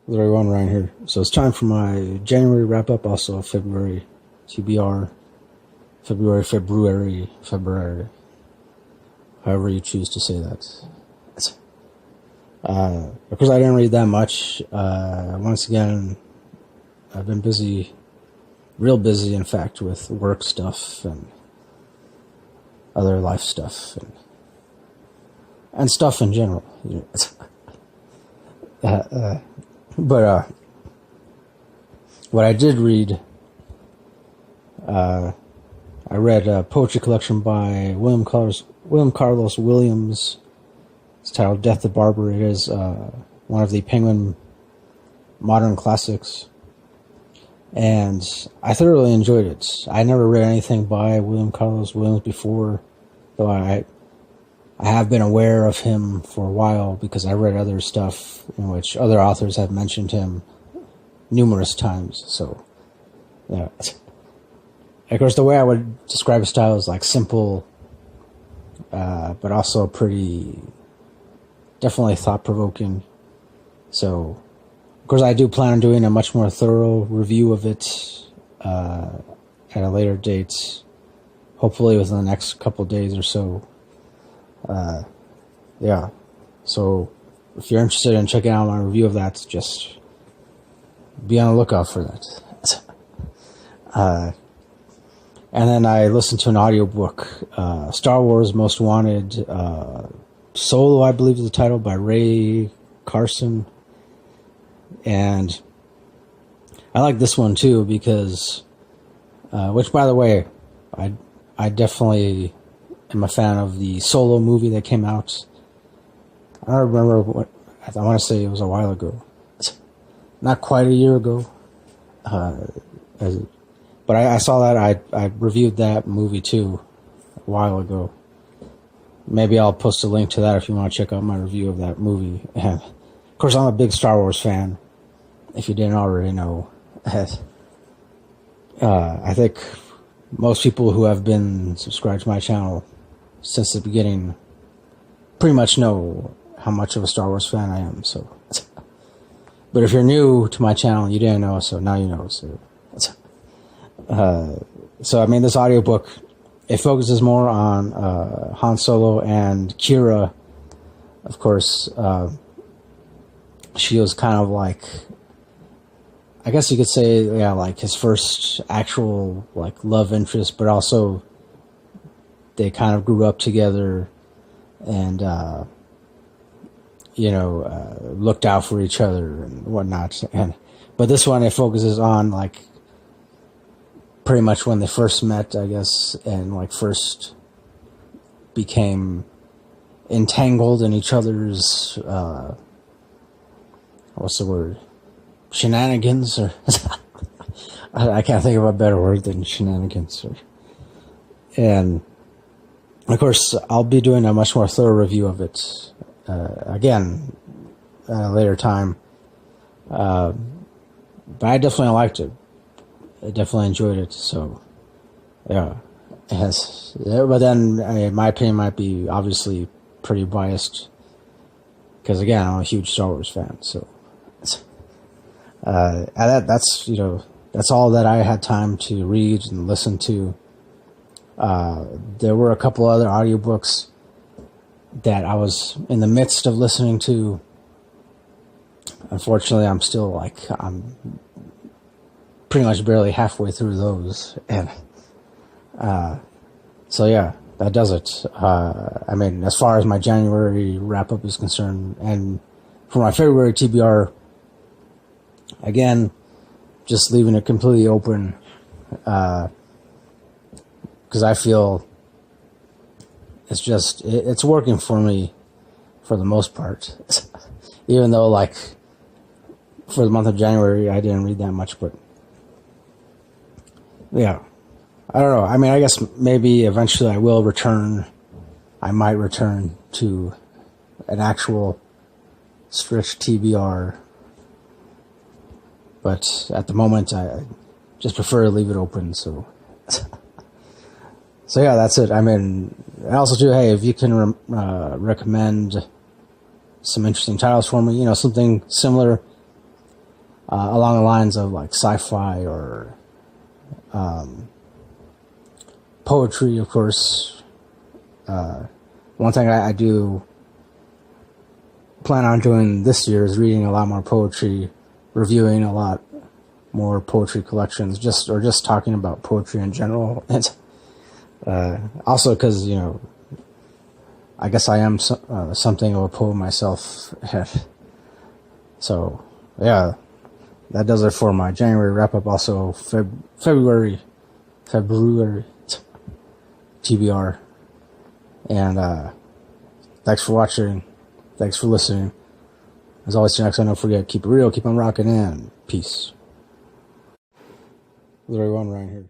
Literally one right here. So it's time for my January wrap up, also February TBR, February, however you choose to say that. Of course, I didn't read that much. Once again, I've been busy, real busy, in fact, with work stuff and other life stuff and stuff in general. But what I did read, I read a poetry collection by William Carlos Williams. It's titled Death the Barber. It is one of the Penguin modern classics. And I thoroughly enjoyed it. I never read anything by William Carlos Williams before, though I have been aware of him for a while because I read other stuff in which other authors have mentioned him numerous times. So, yeah. Of course, the way I would describe his style is like simple, but also pretty, definitely thought-provoking. So, of course, I do plan on doing a much more thorough review of it at a later date, hopefully within the next couple of days or so. Yeah. So, if you're interested in checking out my review of that, just be on the lookout for that. And then I listened to an audiobook, Star Wars Most Wanted, Solo, I believe is the title, by Ray Carson. And I like this one too because, which by the way, I definitely am a fan of the Solo movie that came out. I don't remember what, I want to say it was a while ago. Not quite a year ago. But I saw that, I reviewed that movie too a while ago. Maybe I'll post a link to that if you want to check out my review of that movie. And of course, I'm a big Star Wars fan, if you didn't already know. I think most people who have been subscribed to my channel since the beginning pretty much know how much of a Star Wars fan I am. So, but if you're new to my channel, you didn't know, so now you know. So I mean, this audiobook, it focuses more on Han Solo and Kira. Of course, she was kind of like, I guess you could say, yeah, like his first actual like love interest, but also they kind of grew up together and looked out for each other and whatnot. But this one, it focuses on like pretty much when they first met, I guess, and like first became entangled in each other's what's the word, shenanigans, or I can't think of a better word than shenanigans. And of course, I'll be doing a much more thorough review of it again at a later time. But I definitely liked it. I definitely enjoyed it. So, yeah. But then, I mean, my opinion might be obviously pretty biased because, again, I'm a huge Star Wars fan. So, that's all that I had time to read and listen to. There were a couple other audiobooks that I was in the midst of listening to. Unfortunately, I'm pretty much barely halfway through those. And so yeah, that does it. I mean, as far as my January wrap-up is concerned, and for my February TBR, again, just leaving it completely open, because I feel it's working for me for the most part. Even though, like, for the month of January, I didn't read that much, but yeah, I don't know. I mean, I guess maybe eventually I might return to an actual strict TBR. But at the moment, I just prefer to leave it open. So yeah, that's it. I mean, I also do, hey, if you can recommend some interesting titles for me, something similar along the lines of like sci-fi or poetry, of course. One thing I do plan on doing this year is reading a lot more poetry, reviewing a lot more poetry collections, just talking about poetry in general. And also because, you know, I guess I am something of a poet myself. So, yeah, that does it for my January wrap-up. Also, February, TBR. And thanks for watching. Thanks for listening. As always, till next time, don't forget, keep it real, keep on rocking, and peace. Literally one right here.